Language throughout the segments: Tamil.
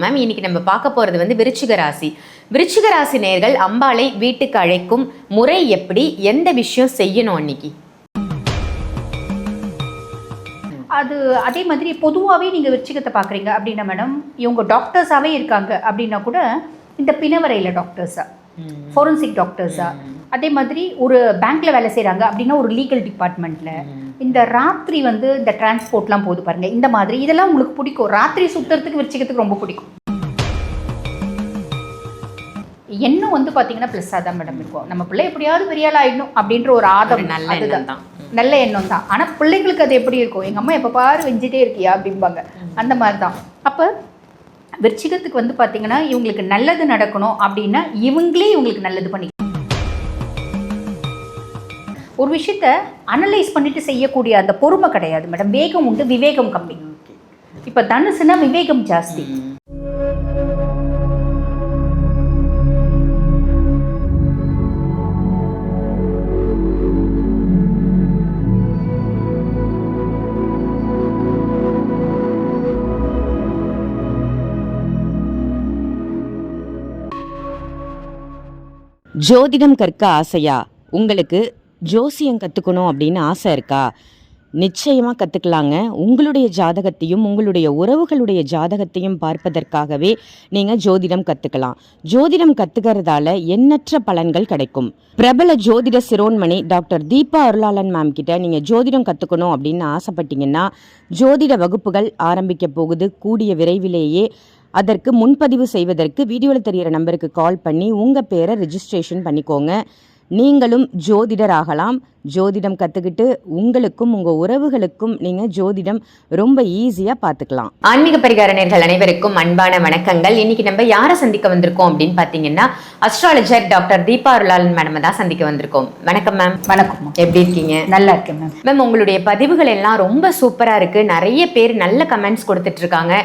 மேம் இன்னைக்கு நம்ம பார்க்க போறது வந்து விருச்சிக ராசி. விருச்சிக ராசி நேயர்கள் அம்பாளை வீட்டுக்கு அழைக்கும் முறை எப்படி, எந்த விஷயம் செய்யணும் அன்னைக்கு? அது அதே மாதிரி பொதுவாகவே நீங்கள் விருச்சிகத்தை பார்க்குறீங்க அப்படின்னா மேடம், இவங்க டாக்டர்ஸாகவே இருக்காங்க அப்படின்னா கூட இந்த பிணவரையில் டாக்டர்ஸா, ஃபோரன்சிக் டாக்டர்ஸா, அதே மாதிரி ஒரு பேங்க்கில் வேலை செய்கிறாங்க அப்படின்னா ஒரு லீகல் டிபார்ட்மெண்ட்டில், இந்த ராத்திரி வந்து இந்த டிரான்ஸ்போர்ட்லாம் போது பாருங்கள், இந்த மாதிரி இதெல்லாம் உங்களுக்கு பிடிக்கும். ராத்திரி சுற்றுறதுக்கு விருச்சிகத்துக்கு ரொம்ப பிடிக்கும். எண்ணம் வந்து பார்த்தீங்கன்னா ப்ளஸ்ஸாக தான் மேடம் இருக்கும். நம்ம பிள்ளை எப்படியாவது பெரிய ஆள் ஆகிடணும் அப்படின்ற ஒரு ஆதம், நல்ல எண்ணம் தான். ஆனால் பிள்ளைங்களுக்கு அது எப்படி இருக்கும், எங்கள் அம்மா எப்போ பாரு வெஞ்சிட்டே இருக்கியா அப்படிம்பாங்க, அந்த மாதிரி தான். அப்போ விருச்சிகத்துக்கு வந்து பார்த்தீங்கன்னா இவங்களுக்கு நல்லது நடக்கணும் அப்படின்னா இவங்களே இவங்களுக்கு நல்லது பண்ணி ஒரு விஷயத்த அனலைஸ் பண்ணிட்டு செய்யக்கூடிய அந்த பொறுமை கிடையாது மேடம். வேகம் உண்டு, விவேகம் கம்மி. இப்போ தனுசுனா விவேகம் ஜாஸ்தி. ஜோதிடம் கற்க ஆசையா? உங்களுக்கு ஜோசியம் கற்றுக்கணும் அப்படின்னு ஆசை இருக்கா? நிச்சயமாக கற்றுக்கலாங்க. உங்களுடைய ஜாதகத்தையும் உங்களுடைய உறவுகளுடைய ஜாதகத்தையும் பார்ப்பதற்காகவே நீங்கள் ஜோதிடம் கற்றுக்கலாம். ஜோதிடம் கற்றுக்கிறதால எண்ணற்ற பலன்கள் கிடைக்கும். பிரபல ஜோதிட சிரோன்மணி டாக்டர் தீபா அருளாளன் மேம் கிட்ட நீங்கள் ஜோதிடம் கற்றுக்கணும் அப்படின்னு ஆசைப்பட்டீங்கன்னா ஜோதிட வகுப்புகள் ஆரம்பிக்க போகுது. கூடிய விரைவிலேயே அதற்கு முன்பதிவு செய்வதற்கு வீடியோவில் தெரிகிற நம்பருக்கு கால் பண்ணி உங்கள் பேரை ரெஜிஸ்ட்ரேஷன் பண்ணிக்கோங்க. நீங்களும் ஜோதிடர் ஆகலாம். ஜோதிடம் கற்றுக்கிட்டு உங்களுக்கும் உங்கள் உறவுகளுக்கும் நீங்கள் ஜோதிடம் ரொம்ப ஈஸியாக பார்த்துக்கலாம். ஆன்மீக பரிகார நேயர்கள் அனைவருக்கும் அன்பான வணக்கங்கள். இன்னைக்கு நம்ம யாரை சந்திக்க வந்திருக்கோம் அப்படின்னு பார்த்தீங்கன்னா அஸ்ட்ராலஜர் டாக்டர் தீபா அருளாளன் மேடம் தான் சந்திக்க வந்திருக்கோம். வணக்கம் மேம். வணக்கம். எப்படி இருக்கீங்க? நல்லா இருக்கேன் மேம். மேம் உங்களுடைய பதிவுகள் எல்லாம் ரொம்ப சூப்பராக இருக்குது. நிறைய பேர் நல்ல கமெண்ட்ஸ் கொடுத்துட்டு இருக்காங்க.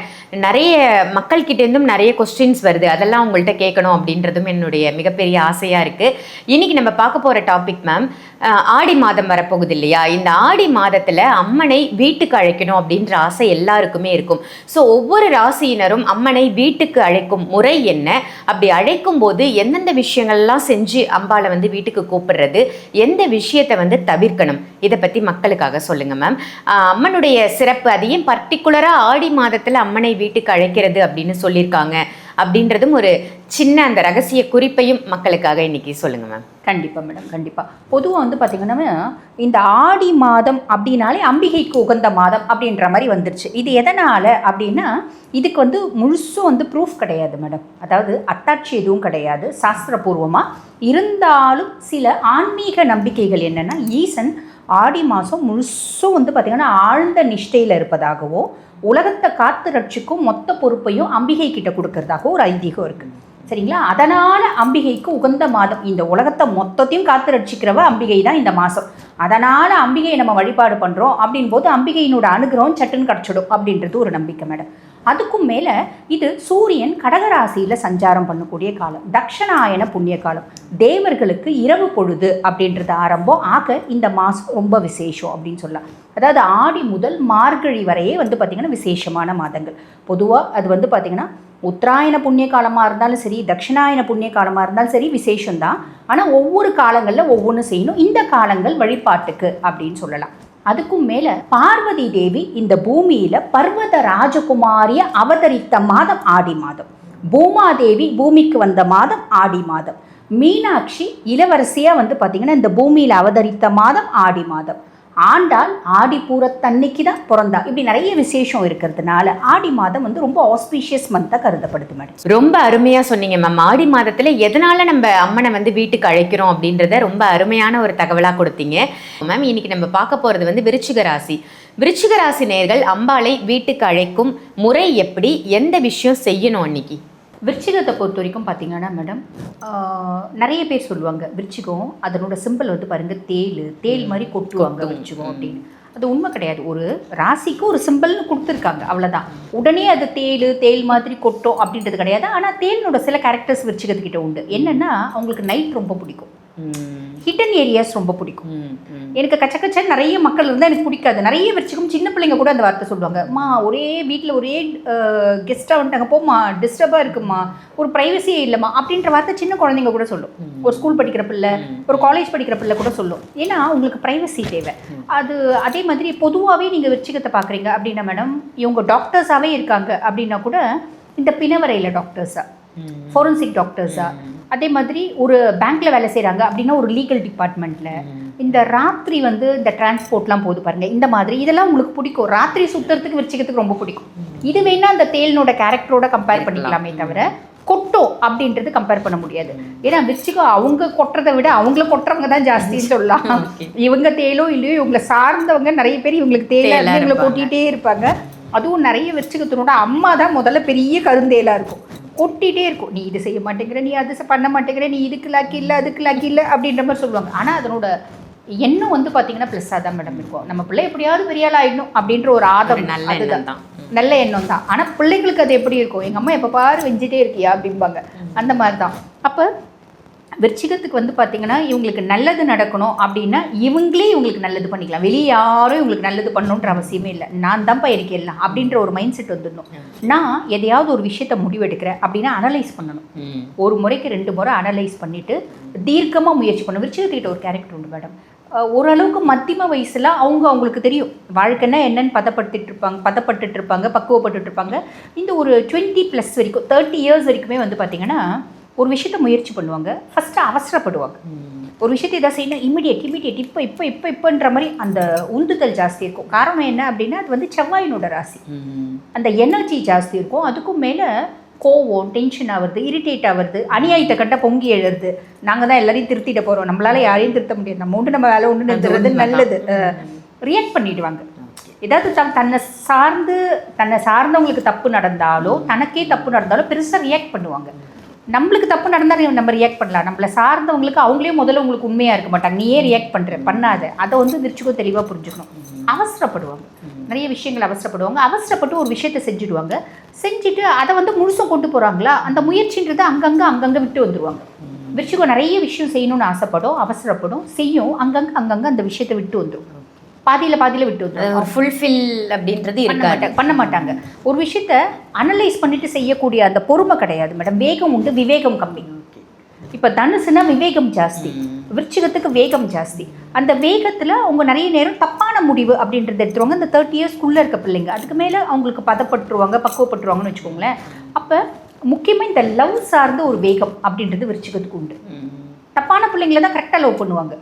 நிறைய மக்கள்கிட்டேருந்தும் நிறைய கொஸ்டின்ஸ் வருது. அதெல்லாம் உங்கள்கிட்ட கேட்கணும் அப்படின்றதும் என்னுடைய மிகப்பெரிய ஆசையாக இருக்குது. இன்னைக்கு நம்ம பார்க்க போகிற டாபிக் மேம், ஆடி மாதம் வரப்போகுது இல்லையா? இந்த ஆடி மாதத்தில் அம்மனை வீட்டுக்கு அழைக்கணும் அப்படின்ற ஆசை எல்லாருக்குமே இருக்கும். ஸோ ஒவ்வொரு ராசியினரும் அம்மனை வீட்டுக்கு அழைக்கும் முறை என்ன, அப்படி அழைக்கும் போது எந்தெந்த விஷயங்கள்லாம் செஞ்சு அம்பாளை வந்து வீட்டுக்கு கூப்பிடுறது, எந்த விஷயத்தை வந்து தவிர்க்கணும், இதை பற்றி மக்களுக்காக சொல்லுங்கள் மேம். அம்மனுடைய சிறப்பு, அதையும் பர்டிகுலராக ஆடி மாதத்தில் அம்மனை வீட்டுக்கு அழைக்கிறது அப்படின்னு சொல்லியிருக்காங்க அப்படின்றதும் ஒரு சின்ன அந்த ரகசிய குறிப்பையும் மக்களுக்காக இன்னைக்கு சொல்லுங்க மேம். கண்டிப்பாக மேடம், கண்டிப்பாக. பொதுவாக வந்து பார்த்திங்கன்னா இந்த ஆடி மாதம் அப்படின்னாலே அம்பிகைக்கு உகந்த மாதம் அப்படின்ற மாதிரி வந்துருச்சு. இது எதனால் அப்படின்னா இதுக்கு வந்து முழுசும் வந்து ப்ரூஃப் கிடையாது மேடம். அதாவது அத்தாட்சி எதுவும் கிடையாது சாஸ்திரபூர்வமாக. இருந்தாலும் சில ஆன்மீக நம்பிக்கைகள் என்னென்னா, ஈசன் ஆடி மாதம் முழுசும் வந்து பார்த்திங்கன்னா ஆழ்ந்த நிஷ்டையில் இருப்பதாகவோ, உலகத்தை காத்து ரட்சிக்கும் மொத்த பொறுப்பையும் அம்பிகை கிட்ட கொடுக்கறதாகவும் ஒரு ஐதீகம் இருக்குது. சரிங்களா? அதனால் அம்பிகைக்கு உகந்த மாதம். இந்த உலகத்தை மொத்தத்தையும் காத்து ரட்சிக்கிறவ அம்பிகை தான் இந்த மாதம். அதனால் அம்பிகையை நம்ம வழிபாடு பண்ணுறோம் அப்படின் போது அம்பிகையினோட அனுகிரகம் சட்டுன்னு கிடச்சிடும் அப்படின்றது ஒரு நம்பிக்கை மேடம். அதுக்கும் மேலே இது சூரியன் கடகராசியில் சஞ்சாரம் பண்ணக்கூடிய காலம், தக்ஷணாயன புண்ணிய காலம், தேவர்களுக்கு இரவு பொழுது அப்படின்றது ஆரம்பம் ஆக இந்த மாதம் ரொம்ப விசேஷம் அப்படின்னு சொல்லலாம். அதாவது ஆடி முதல் மார்கழி வரையே வந்து பார்த்திங்கன்னா விசேஷமான மாதங்கள். பொதுவாக அது வந்து பார்த்திங்கன்னா உத்தராயண புண்ணிய காலமாக இருந்தாலும் சரி, தட்சிணாயன புண்ணிய காலமாக இருந்தாலும் சரி விசேஷம்தான். ஆனால் ஒவ்வொரு காலங்களில் ஒவ்வொன்று செய்யணும். இந்த காலங்கள் வழிபாட்டுக்கு அப்படின்னு சொல்லலாம். அதுக்கும் மேலே பார்வதி தேவி இந்த பூமியில் பர்வத ராஜகுமாரியை அவதரித்த மாதம் ஆடி மாதம். பூமாதேவி பூமிக்கு வந்த மாதம் ஆடி மாதம். மீனாட்சி இளவரசியாக வந்து பார்த்திங்கன்னா இந்த பூமியில் அவதரித்த மாதம் ஆடி மாதம். ஆண்டாள் ஆடி பூரத்தன்னைக்கு தான் பிறந்தா. இப்படி நிறைய விசேஷம் இருக்கிறதுனால ஆடி மாதம் வந்து ரொம்ப ஆஸ்பீஷியஸ் மந்தாக கருதப்படுது மேடம். ரொம்ப அருமையாக சொன்னீங்க மேம். ஆடி மாதத்தில் எதனால நம்ம அம்மனை வந்து வீட்டுக்கு அழைக்கிறோம் அப்படின்றத ரொம்ப அருமையான ஒரு தகவலாக கொடுத்தீங்க மேம். இன்னைக்கு நம்ம பார்க்க போகிறது வந்து விருச்சிக ராசி. விருச்சிக ராசி நேயர்கள் அம்பாளை வீட்டுக்கு அழைக்கும் முறை எப்படி, எந்த விஷயம் செய்யணும் அன்னைக்கு? விருச்சிகத்தை பொறுத்த வரைக்கும் பார்த்திங்கன்னா மேடம், நிறைய பேர் சொல்லுவாங்க விருச்சிகம் அதனோட சிம்பிள் வந்து பாருங்கள் தேல் மாதிரி கொட்டுவாங்க விருச்சிகம் அப்படின்னு. அது உண்மை கிடையாது. ஒரு ராசிக்கு ஒரு சிம்பிள்னு கொடுத்துருக்காங்க, அவ்வளோதான். உடனே அது தேல் மாதிரி கொட்டும் அப்படின்றது கிடையாது. ஆனால் தேலினோட சில கேரக்டர்ஸ் விருச்சிகத்துக்கிட்ட உண்டு. என்னென்னா அவங்களுக்கு நைட் ரொம்ப பிடிக்கும். ஹிடன் ஏரியாஸ் ரொம்ப பிடிக்கும். எனக்கு கச்ச நிறைய மக்கள் இருந்தால் எனக்கு பிடிக்காது. நிறைய விருச்சிகம் சின்ன பிள்ளைங்க கூட அந்த வார்த்தை சொல்லுவாங்க, மா ஒரே வீட்டில் ஒரே கெஸ்ட்டாக வந்துட்டாங்க, போம்மா டிஸ்டர்பாக இருக்குமா, ஒரு ப்ரைவசியே இல்லைம்மா அப்படின்ற வார்த்தை சின்ன குழந்தைங்க கூட சொல்லும். ஒரு ஸ்கூல் படிக்கிற பிள்ளை, ஒரு காலேஜ் படிக்கிற பிள்ளை கூட சொல்லும். ஏன்னா உங்களுக்கு ப்ரைவசி தேவை. அது அதே மாதிரி பொதுவாகவே நீங்கள் விருச்சிகத்தை பார்க்குறீங்க அப்படின்னா மேடம், இவங்க டாக்டர்ஸாகவே இருக்காங்க அப்படின்னா கூட இந்த பிணவரையில் டாக்டர்ஸா, ஃபோரன்சிக் டாக்டர்ஸா, அதே மாதிரி ஒரு பேங்க்கில் வேலை செய்கிறாங்க அப்படின்னா ஒரு லீகல் டிபார்ட்மெண்ட்டில், இந்த ராத்திரி வந்து இந்த டிரான்ஸ்போர்ட்லாம் போது பாருங்கள், இந்த மாதிரி இதெல்லாம் உங்களுக்கு பிடிக்கும். ராத்திரி சுற்றுறதுக்கு விருச்சிகத்துக்கு ரொம்ப பிடிக்கும். இது வேணால் அந்த தேலினோட கேரக்டரோட கம்பேர் பண்ணிக்கலாமே தவிர கொட்டோ அப்படின்றது கம்பேர் பண்ண முடியாது. ஏன்னா விருச்சிகம் அவங்க கொட்டுறதை விட அவங்கள கொட்டுறவங்க தான் ஜாஸ்தின்னு சொல்லலாம். இவங்க தேலோ இல்லையோ இவங்களை சார்ந்தவங்க நிறைய பேர் இவங்களுக்கு தேலை இவங்களை கொட்டிகிட்டே இருப்பாங்க. அதுவும் நிறைய விருச்சிகத்தினோட அம்மா தான் முதல்ல பெரிய கருந்தேலாக இருக்கும், கொட்டிகிட்டே இருக்கும். நீ இது செய்ய மாட்டேங்கிற, நீ அது பண்ண மாட்டேங்கிற, நீ இதுக்கு லாக்கி இல்லை அதுக்கு லாக்கி இல்லை அப்படின்ற மாதிரி சொல்லுவாங்க. ஆனால் அதனோட எண்ணம் வந்து பார்த்தீங்கன்னா ப்ளஸ்ஸாக தான் மேடம் இருக்கும். நம்ம பிள்ளை எப்படியாவது பெரிய ஆள் ஆகிடணும் அப்படின்ற ஒரு ஆதம், அதுதான் நல்ல எண்ணம் தான். ஆனால் பிள்ளைங்களுக்கு அது எப்படி இருக்கும், எங்கள் அம்மா எப்போ பாரு வெஞ்சிட்டே இருக்கியா அப்படிம்பாங்க. அந்த மாதிரி தான். அப்போ விருச்சிகத்துக்கு வந்து பார்த்தீங்கன்னா இவங்களுக்கு நல்லது நடக்கணும் அப்படின்னா இவங்களே இவங்களுக்கு நல்லது பண்ணிக்கலாம். வெளியே யாரும் இவங்களுக்கு நல்லது பண்ணணுன்ற அவசியமே இல்லை. நான் தான்ப்பா இருக்கேன் அப்படின்ற ஒரு மைண்ட் செட் வந்துடணும். நான் எதையாவது ஒரு விஷயத்த முடிவெடுக்கிறேன் அப்படின்னா அனலைஸ் பண்ணணும். ஒரு முறைக்கு 2 முறை அனலைஸ் பண்ணிவிட்டு தீர்க்கமாக முயற்சி பண்ணணும். விருச்சிகத்துக்கிட்ட ஒரு கேரக்டர் உண்டு மேடம், ஓரளவுக்கு மத்தியம வயசில் அவங்களுக்கு தெரியும் வாழ்க்கைன்னா என்னென்னு பதப்பட்டுட்டு இருப்பாங்க, பக்குவப்பட்டுட்டு இருப்பாங்க. இந்த ஒரு 20+ வரைக்கும் 30 இயர்ஸ் வரைக்குமே வந்து பார்த்திங்கன்னா ஒரு விஷயத்தை முயற்சி பண்ணுவாங்க. ஃபஸ்ட்டு அவசரப்படுவாங்க. ஒரு விஷயத்தை எதாவது செய்யணும் இம்மிடியேட் இப்போன்ற மாதிரி அந்த உந்துதல் ஜாஸ்தி இருக்கும். காரணம் என்ன அப்படின்னா அது வந்து செவ்வாயினோட ராசி, அந்த எனர்ஜி ஜாஸ்தி இருக்கும். அதுக்கும் மேலே கோவம், டென்ஷன் ஆகுறது, இரிட்டேட் ஆகுறது, அநியாயத்தை கட்ட பொங்கி எழுறது. நாங்கள் தான் எல்லாரையும் திருத்திட்ட போகிறோம், நம்மளால யாரையும் திருத்த முடியாது, நம்ம உண்டு நம்ம வேலை உண்டு நிறுத்துறது நல்லது. ரியாக்ட் பண்ணிடுவாங்க. ஏதாவது தன்னை சார்ந்தவங்களுக்கு தப்பு நடந்தாலோ தனக்கே தப்பு நடந்தாலோ பெருசாக ரியாக்ட் பண்ணுவாங்க. நம்மளுக்கு தப்பு நடந்தால் நம்ம ரியாக்ட் பண்ணலாம். நம்மளை சார்ந்தவங்களுக்கு அவங்களே முதல்ல உங்களுக்கு உண்மையாக இருக்க மாட்டாங்க, நீயே ரியாக்ட் பண்ணாத. அதை வந்து விருச்சிகம் தெளிவாக புரிஞ்சுக்கணும். அவசரப்படுவாங்க, நிறைய விஷயங்கள் அவசரப்படுவாங்க. அவசரப்பட்டு ஒரு விஷயத்தை செஞ்சுட்டு அதை வந்து முழுசும் கொண்டு போகிறாங்களா, அந்த முயற்சின்றதை அங்கங்கே விட்டு வந்துடுவாங்க. விருச்சிகம் நிறைய விஷயம் செய்யணும்னு ஆசைப்படும், அவசரப்படும், செய்யும், அங்கங்கே அந்த விஷயத்தை விட்டு வந்துடும். பாதியில் விட்டு வந்துடும். ஃபுல்ஃபில் அப்படின்றது பண்ண மாட்டாங்க. ஒரு விஷயத்த அனலைஸ் பண்ணிட்டு செய்யக்கூடிய அந்த பொறுமை கிடையாது மேடம். வேகம் உண்டு, விவேகம் கம்மி. இப்போ தனுசுனா விவேகம் ஜாஸ்தி, விருச்சிகத்துக்கு வேகம் ஜாஸ்தி. அந்த வேகத்தில் அவங்க நிறைய நேரம் தப்பான முடிவு அப்படின்றத எடுத்துருவாங்க. இந்த 30 இயர்ஸ்க்குள்ளே இருக்க பிள்ளைங்க அதுக்கு மேலே அவங்களுக்கு பதப்பட்டுருவாங்க, பக்குவப்பட்டுருவாங்கன்னு வச்சுக்கோங்களேன். அப்போ முக்கியமாக இந்த லவ் சார்ந்த ஒரு வேகம் அப்படின்றது விருச்சிகத்துக்கு உண்டு. தப்பான பிள்ளைங்கள தான் கரெக்டாக லவ் பண்ணுவாங்க,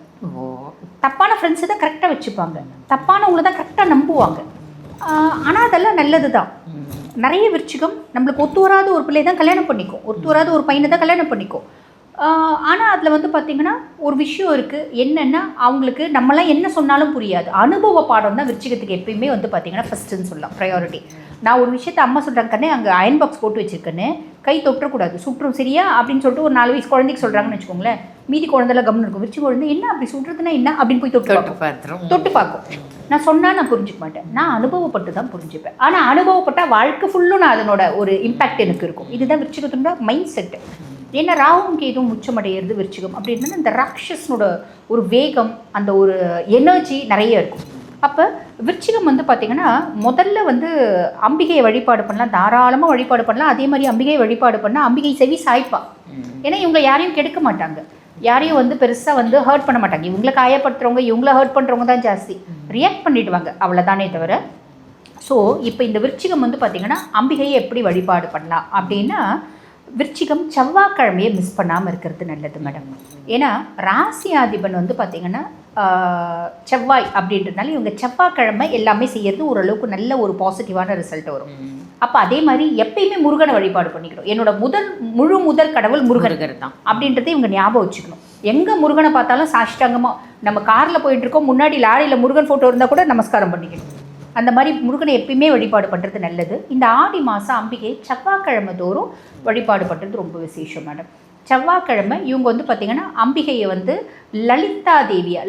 தப்பான ஃப்ரெண்ட்ஸை தான் கரெக்டாக வச்சுப்பாங்க, தப்பானவங்கள தான் கரெக்டாக நம்புவாங்க. ஆனால் அதெல்லாம் நல்லது தான். நிறைய விருச்சிகம் நம்மளுக்கு ஒத்து வராத ஒரு பிள்ளையை தான் கல்யாணம் பண்ணிக்கும், ஒத்து வராத ஒரு பையனை தான் கல்யாணம் பண்ணிக்கும். ஆனால் அதில் வந்து பார்த்திங்கன்னா ஒரு விஷயம் இருக்குது, என்னென்னா அவங்களுக்கு நம்மளாம் என்ன சொன்னாலும் புரியாது. அனுபவ பாடம் தான் விருச்சிகத்துக்கு எப்பயுமே வந்து பார்த்திங்கன்னா ஃபஸ்ட்டுன்னு சொல்லலாம், ப்ரையாரிட்டி. நான் ஒரு விஷயத்தை அம்மா சொல்கிறாங்க, கண்ணே அங்கே அயன் பாக்ஸ் போட்டு வச்சுருக்கேன்னு, கை தொட்டக்கூடாது, சுற்றும் சரியா அப்படின்னு சொல்லிட்டு ஒரு 4 வயசு குழந்தைக்கு சொல்கிறாங்கன்னு வச்சுக்கோங்களேன். மீதி குழந்தைலாம் கம்னு இருக்கும். விருச்சிக குழந்தை என்ன அப்படி சுடுறதுன்னா என்ன அப்படின்னு போய் தொட்டு பார்க்கும். நான் சொன்னால் நான் புரிஞ்சுக்க மாட்டேன், நான் அனுபவப்பட்டு தான் புரிஞ்சுப்பேன். ஆனால் அனுபவப்பட்டால் வாழ்க்கை ஃபுல்லும் நான் அதனோட ஒரு இம்பேக்ட் எனக்கு இருக்கும். இதுதான் விருச்சிகத்தோட மைண்ட் செட்டு. ஏன்னா ராகுவும் கேதுவும் உச்சமடைகிறது விருச்சிகம் அப்படின்னா இந்த ராட்சஸ்னோட ஒரு வேகம், அந்த ஒரு எனர்ஜி நிறைய இருக்கும். அப்போ விருச்சிகம் வந்து பார்த்திங்கன்னா முதல்ல வந்து அம்பிகையை வழிபாடு பண்ணலாம், தாராளமாக வழிபாடு பண்ணலாம். அதே மாதிரி அம்பிகையை வழிபாடு பண்ணால் அம்பிகை செவி சாய்ப்பா. ஏன்னா இவங்க யாரையும் கெடுக்க மாட்டாங்க, யாரையும் வந்து பெருசாக வந்து ஹர்ட் பண்ண மாட்டாங்க. இவங்களை காயப்படுத்துகிறவங்க, இவங்கள ஹர்ட் பண்ணுறவங்க தான் ஜாஸ்தி. ரியாக்ட் பண்ணிவிடுவாங்க, அவ்வளோதானே தவிர. ஸோ இப்போ இந்த விருச்சிகம் வந்து பார்த்திங்கன்னா அம்பிகையை எப்படி வழிபாடு பண்ணலாம் அப்படின்னா, விருச்சிகம் செவ்வாய்க்கிழமையை மிஸ் பண்ணாமல் இருக்கிறது நல்லது மேடம். ஏன்னா ராசியாதிபன் வந்து பார்த்திங்கன்னா செவ்வாய் அப்படின்றதுனால இவங்க செவ்வாய்க்கிழமை எல்லாமே செய்யறது ஓரளவுக்கு நல்ல ஒரு பாசிட்டிவான ரிசல்ட் வரும். அப்போ அதே மாதிரி எப்பயுமே முருகனை வழிபாடு பண்ணிக்கணும். என்னோட முழு முதல் கடவுள் முருகன் தான் அப்படின்றத இவங்க ஞாபகம் வச்சுக்கணும். எங்கே முருகனை பார்த்தாலும் சாஷ்டாங்கமாக, நம்ம காரில் போயிட்டு இருக்கோம், முன்னாடி லாரியில் முருகன் ஃபோட்டோ இருந்தால் கூட நமஸ்காரம் பண்ணிக்கணும். அந்த மாதிரி முருகனை எப்பயுமே வழிபாடு பண்ணுறது நல்லது. இந்த ஆடி மாதம் அம்பிகை செவ்வாய்க்கிழமை தோறும் வழிபாடு பண்ணுறது ரொம்ப விசேஷம் மேடம். செவ்வாய்க்கிழமை இவங்க வந்து பார்த்திங்கன்னா அம்பிகையை வந்து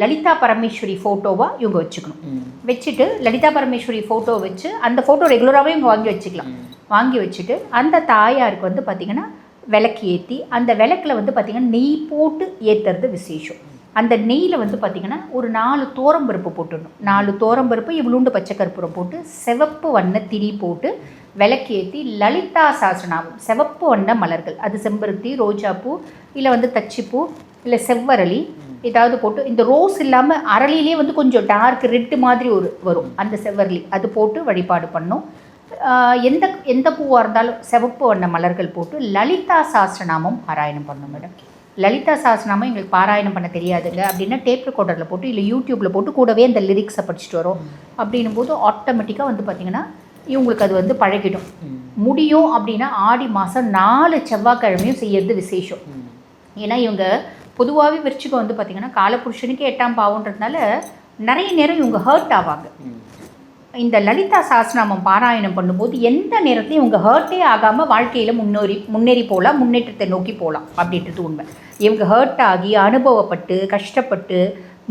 லலிதா பரமேஸ்வரி ஃபோட்டோவாக இவங்க வச்சுக்கணும். வச்சுட்டு லலிதா பரமேஸ்வரி ஃபோட்டோ வச்சு அந்த ஃபோட்டோ ரெகுலராகவே இவங்க வாங்கி வச்சுக்கலாம். வாங்கி வச்சுட்டு அந்த தாயாருக்கு வந்து பார்த்திங்கன்னா விளக்கு ஏற்றி அந்த விளக்கில் வந்து பார்த்திங்கன்னா நெய் போட்டு ஏற்றுறது விசேஷம். அந்த நெய்யில் வந்து பார்த்திங்கன்னா ஒரு 4 தோரம்பருப்பு போட்டுடணும். 4 தோரம்பருப்பு இவ்வளோண்டு பச்சை கற்பூரம் போட்டு சிவப்பு வண்ண திரி போட்டு விளக்கேற்றி லலிதா சாஸ்திரநாமம் சிவப்பு வண்ண மலர்கள், அது செம்பருத்தி, ரோஜாப்பூ, இல்லை வந்து தச்சிப்பூ, இல்லை செவ்வரளி ஏதாவது போட்டு, இந்த ரோஸ் இல்லாமல் அரளிலே வந்து கொஞ்சம் டார்க் ரெட்டு மாதிரி வரும் அந்த செவ்வரளி, அது போட்டு வழிபாடு பண்ணோம். எந்த பூவாக இருந்தாலும் சிவப்பு வண்ண மலர்கள் போட்டு லலிதா சாஸ்திரநாமம் பாராயணம் பண்ணோம் மேடம். லலிதா சாஸ்திரநாமம் எங்களுக்கு பாராயணம் பண்ண தெரியாதுங்க அப்படின்னா டேப் ரெக்கார்டரில் போட்டு இல்லை யூடியூப்பில் போட்டு கூடவே அந்த லிரிக்ஸை படிச்சுட்டு வரோம். அப்படின்னும் போது ஆட்டோமேட்டிக்காக வந்து பார்த்திங்கன்னா இவங்களுக்கு அது வந்து பழகிடும். முடியும் அப்படின்னா ஆடி மாதம் 4 செவ்வாய்க்கிழமையும் செய்யறது விசேஷம். ஏன்னா இவங்க பொதுவாகவே விருச்சிகம் வந்து பார்த்திங்கன்னா காலபுருஷனுக்கு 8ஆம் பாவன்றதுனால நிறைய நேரம் இவங்க ஹர்ட் ஆவாங்க. இந்த லலிதா சாஸ்திரநாமம் பாராயணம் பண்ணும்போது எந்த நேரத்தையும் இவங்க ஹர்ட்டே ஆகாமல் வாழ்க்கையில் முன்னேறி போகலாம், முன்னேற்றத்தை நோக்கி போகலாம் அப்படின்றது உண்மை. இவங்க ஹர்ட் ஆகி அனுபவப்பட்டு கஷ்டப்பட்டு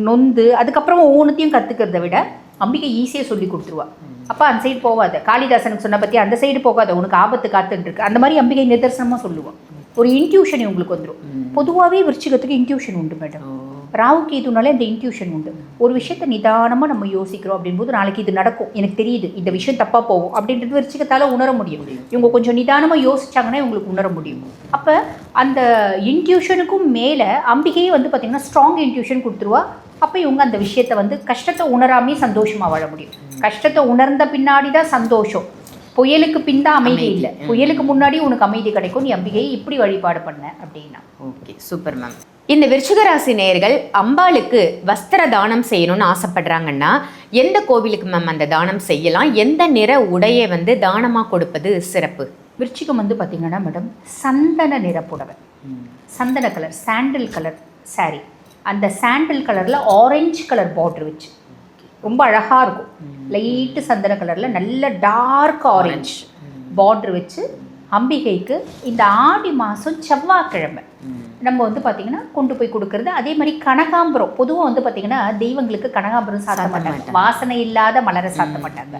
நொந்து அதுக்கப்புறம் ஒவ்வொன்றுத்தையும் கற்றுக்கிறத விட அம்பிகை ஈஸியாக சொல்லி கொடுத்துருவா. அப்போ அந்த சைடு போகாத, காளிதாசனுக்கு சொன்ன பற்றி அந்த சைடு போகாத, உனக்கு ஆபத்து காத்துட்டுருக்கு, அந்த மாதிரி அம்பிகை நிதர்சனமாக சொல்லுவாள். ஒரு இன்ட்யூஷன் இவங்களுக்கு வந்துடும். பொதுவாகவே விருச்சிகத்துக்கு இன்ட்யூஷன் உண்டு மேடம். ராவுக்கு இதுனாலே அந்த இன்ட்யூஷன் உண்டு. ஒரு விஷயத்தை நிதானமாக நம்ம யோசிக்கிறோம் அப்படின்போது நாளைக்கு இது நடக்கும், எனக்கு தெரியுது இந்த விஷயம் தப்பாக போகும் அப்படின்றது விருச்சிகத்தால் உணர முடியும். இவங்க கொஞ்சம் நிதானமாக யோசிச்சாங்கன்னா இவங்களுக்கு உணர முடியும். அப்போ அந்த இன்ட்யூஷனுக்கும் மேலே அம்பிகையே வந்து பார்த்திங்கன்னா ஸ்ட்ராங் இன்ட்யூஷன் கொடுத்துருவா. அப்போ இவங்க அந்த விஷயத்தை வந்து கஷ்டத்தை உணராமே சந்தோஷமாக வாழ முடியும். கஷ்டத்தை உணர்ந்த பின்னாடி தான் சந்தோஷம். புயலுக்கு பின் தான் அமைதி இல்லை, புயலுக்கு முன்னாடி உனக்கு அமைதி கிடைக்கும், நீ அம்பிகையை இப்படி வழிபாடு பண்ண அப்படின்னா. Okay, super ma'am. இந்த விருச்சிக ராசி நேயர்கள் அம்பாளுக்கு வஸ்திர தானம் செய்யணும்னு ஆசைப்படுறாங்கன்னா எந்த கோவிலுக்கு மேம் அந்த தானம் செய்யலாம்? எந்த நிற உடையை வந்து தானமாக கொடுப்பது சிறப்பு? விருச்சிகம் வந்து பார்த்திங்கன்னா மேடம் சந்தன நிற புடவை, சந்தன கலர் சாண்டில் கலர் சாரி, அந்த சாண்டில் கலரில் ஆரஞ்சு கலர் பார்டர் வச்சு ரொம்ப அழகாக இருக்கும். லைட்டு சந்தன கலரில் நல்ல டார்க் ஆரஞ்சு பார்டர் வச்சு அம்பிகைக்கு இந்த ஆடி மாதம் செவ்வாய்க்கிழமை நம்ம வந்து பார்த்திங்கன்னா கொண்டு போய் கொடுக்கறது. அதே மாதிரி கனகாம்பரம் பொதுவாக வந்து பார்த்திங்கன்னா தெய்வங்களுக்கு கனகாம்பரம் சாத்த மாட்டாங்க, வாசனை இல்லாத மலரை சாத்த மாட்டாங்க.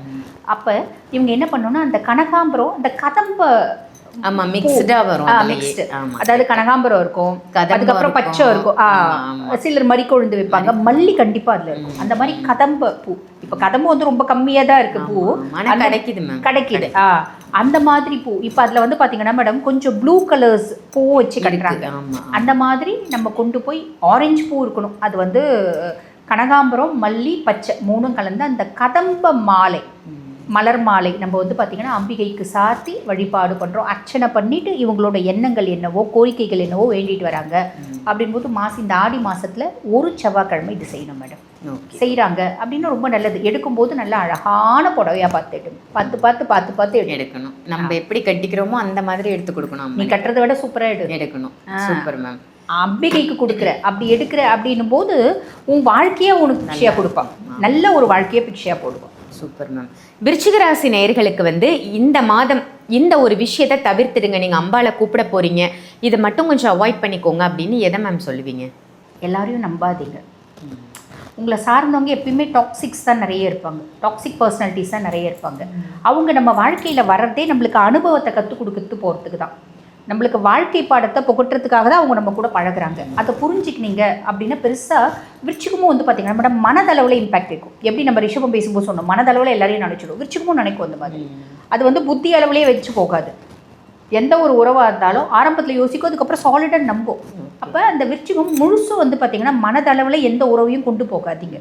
அப்போ இவங்க என்ன பண்ணோன்னா அந்த கனகாம்பரம் அந்த கதம்ப ஆமாம் மிக்ஸ்டாக வரும், மிக்ஸ்டு, அதாவது கனகாம்பரம் இருக்கும், அதுக்கப்புறம் பச்சை இருக்கும், சிலர் மறி கொழுந்து வைப்பாங்க, மல்லி கண்டிப்பாக அதில் இருக்கும். அந்த மாதிரி கதம்ப பூ, இப்போ கதம்பு வந்து ரொம்ப கம்மியாக தான் இருக்குது பூ, கிடைக்குது. அந்த மாதிரி பூ இப்போ அதில் வந்து பார்த்தீங்கன்னா மேடம் கொஞ்சம் ப்ளூ கலர்ஸ் பூ வச்சு கிடைக்கிறாங்க. அந்த மாதிரி நம்ம கொண்டு போய் ஆரஞ்சு பூ இருக்கணும், அது வந்து கனகாம்பரம் மல்லி பச்சை 3ம் கலந்து அந்த கதம்ப மாலை மலர் மாலை நம்ம வந்து பார்த்திங்கன்னா அம்பிகைக்கு சாத்தி வழிபாடு பண்ணுறோம். அர்ச்சனை பண்ணிவிட்டு இவங்களோட எண்ணங்கள் என்னவோ கோரிக்கைகள் என்னவோ வேண்டிட்டு வராங்க. அப்படின்போது இந்த ஆடி மாதத்தில் ஒரு செவ்வாய்க்கிழமை இது செய்யணும் மேடம். செய்கிறாங்க அப்படின்னா ரொம்ப நல்லது. எடுக்கும்போது நல்லா அழகான புடவையாக பார்த்து எடுக்கணும். நம்ம எப்படி கட்டிக்கிறோமோ அந்த மாதிரி எடுத்து கொடுக்கணும். நீ கட்டுறதை விட சூப்பராக எடுக்கணும். Super ma'am. அம்பிகைக்கு கொடுக்குற அப்படி எடுக்கிற அப்படின்னும் போது உன் வாழ்க்கையை உனக்கு பிக்ஷையாக கொடுப்பான், நல்ல ஒரு வாழ்க்கையை பிக்ஷையாக போடுவான். Super ma'am. விருச்சிக ராசி நேயர்களுக்கு வந்து இந்த மாதம் இந்த ஒரு விஷயத்தை தவிர்த்துடுங்க, நீங்கள் அம்பாளை கூப்பிட போகிறீங்க, இதை மட்டும் கொஞ்சம் அவாய்ட் பண்ணிக்கோங்க அப்படின்னு எதை மேம் சொல்லுவீங்க? எல்லாரையும் நம்பாதீங்க. உங்களை சார்ந்தவங்க எப்பயுமே டாக்ஸிக்ஸ் தான் நிறைய இருப்பாங்க, டாக்ஸிக் பர்சனாலிட்டிஸ் தான் நிறைய இருப்பாங்க. அவங்க நம்ம வாழ்க்கையில் வர்றதே நம்மளுக்கு அனுபவத்தை கற்றுக் கொடுக்கறது போகிறதுக்கு தான், நம்மளுக்கு வாழ்க்கை பாடத்தை புகட்டுறதுக்காக தான் அவங்க நம்ம கூட பழகுறாங்க. அதை புரிஞ்சுக்கினீங்க அப்படின்னா பெருசாக விருச்சிகமும் வந்து பார்த்திங்கன்னா மேடம் மனதளவில் இம்பாக்ட் இருக்கும். எப்படி நம்ம ரிஷபம் பேசும்போது சொன்னோம் மனதளவில் எல்லாரையும் நினச்சிடும், விருச்சிகமும் நினைக்கும் அந்த மாதிரி. அது வந்து புத்தி அளவுலேயே வச்சு போகாது. எந்த ஒரு உறவாக இருந்தாலும் ஆரம்பத்தில் யோசிக்கும், அதுக்கப்புறம் சாலிடாக நம்பும். அப்போ அந்த விருச்சிகம் முழுசும் வந்து பார்த்திங்கன்னா மனதளவில் எந்த உறவையும் கொண்டு போகாதீங்க.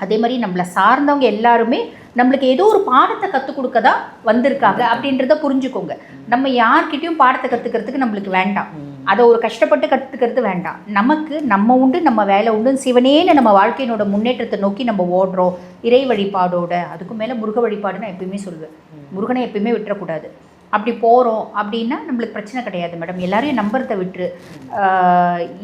அதே மாதிரி நம்மளை சார்ந்தவங்க எல்லாருமே நம்மளுக்கு ஏதோ ஒரு பாடத்தை கற்றுக் கொடுக்க தான் வந்திருக்காங்க அப்படின்றத புரிஞ்சுக்கோங்க. நம்ம யார்கிட்டையும் பாடத்தை கற்றுக்கிறதுக்கு நம்மளுக்கு வேண்டாம், அதை ஒரு கஷ்டப்பட்டு கற்றுக்கிறது வேண்டாம். நமக்கு நம்ம உண்டு, நம்ம வேலை உண்டு, சிவனேன்னு நம்ம வாழ்க்கையினோட முன்னேற்றத்தை நோக்கி நம்ம ஓடுறோம் இறை வழிபாடோட. அதுக்கும் மேலே முருக வழிபாடு நான் எப்பயுமே சொல்லுவேன், முருகனை எப்பயுமே விட்டுறக்கூடாது. அப்படி போகிறோம் அப்படின்னா நம்மளுக்கு பிரச்சனை கிடையாது மேடம். எல்லாரையும் நம்புறதை விட்டுரு,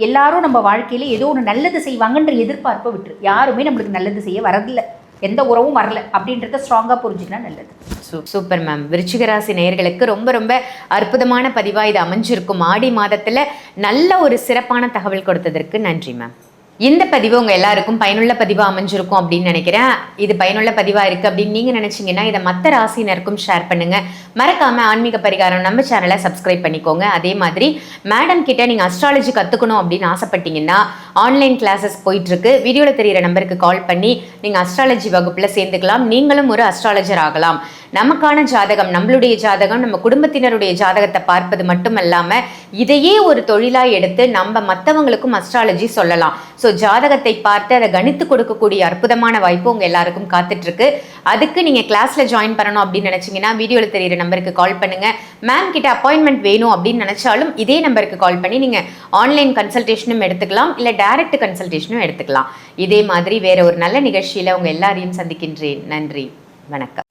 எல்லாரும் நம்ம வாழ்க்கையில் ஏதோ ஒன்று நல்லது செய்வாங்கன்ற எதிர்பார்ப்பை விட்டுரு. யாருமே நம்மளுக்கு நல்லது செய்ய வரதில்லை, எந்த உறவும் வரல அப்படின்றத ஸ்ட்ராங்காக புரிஞ்சுக்கினா நல்லது. Super ma'am. விருச்சிக ராசி நேயர்களுக்கு ரொம்ப ரொம்ப அற்புதமான பதிவாக இது அமைஞ்சிருக்கும். ஆடி மாதத்தில் நல்ல ஒரு சிறப்பான தகவல் கொடுத்ததற்கு நன்றி மேம். இந்த பதிவு உங்கள் எல்லாருக்கும் பயனுள்ள பதிவாக அமைஞ்சிருக்கும் அப்படின்னு நினைக்கிறேன். இது பயனுள்ள பதிவாக இருக்குது அப்படின்னு நீங்கள் நினச்சிங்கன்னா இதை மற்ற ராசினருக்கும் ஷேர் பண்ணுங்கள். மறக்காமல் ஆன்மீக பரிகாரம் நம்ம சேனலை சப்ஸ்கிரைப் பண்ணிக்கோங்க. அதே மாதிரி மேடம் கிட்ட நீங்கள் அஸ்ட்ராலஜி கற்றுக்கணும் அப்படின்னு ஆசைப்பட்டீங்கன்னா ஆன்லைன் கிளாஸஸ் போயிட்டுருக்கு. வீடியோவில் தெரிகிற நம்பருக்கு கால் பண்ணி நீங்கள் அஸ்ட்ராலஜி வகுப்பில் சேர்ந்துக்கலாம். நீங்களும் ஒரு அஸ்ட்ராலஜர் ஆகலாம். நமக்கான ஜாதகம், நம்மளுடைய ஜாதகம், நம்ம குடும்பத்தினருடைய ஜாதகத்தை பார்ப்பது மட்டும் இல்லாமல் இதையே ஒரு தொழிலாக எடுத்து நம்ம மற்றவங்களுக்கும் அஸ்ட்ராலஜி சொல்லலாம். ஸோ ஜாதகத்தை பார்த்து அதை கணித்து கொடுக்கக்கூடிய அற்புதமான வாய்ப்பு உங்கள் எல்லாருக்கும் காத்துட்ருக்கு. அதுக்கு நீங்கள் கிளாஸில் ஜாயின் பண்ணணும் அப்படின்னு நினச்சிங்கன்னா வீடியோவில் தெரிகிற நம்பருக்கு கால் பண்ணுங்கள். மேம் கிட்ட அப்பாயின்மெண்ட் வேணும் அப்படின்னு நினச்சாலும் இதே நம்பருக்கு கால் பண்ணி நீங்கள் ஆன்லைன் கன்சல்டேஷனும் எடுத்துக்கலாம், இல்லை டைரக்ட் கன்சல்டேஷனும் எடுத்துக்கலாம். இதே மாதிரி வேற ஒரு நல்ல நிகழ்ச்சியில் உங்கள் எல்லாரையும் சந்திக்கின்றேன். நன்றி, வணக்கம்.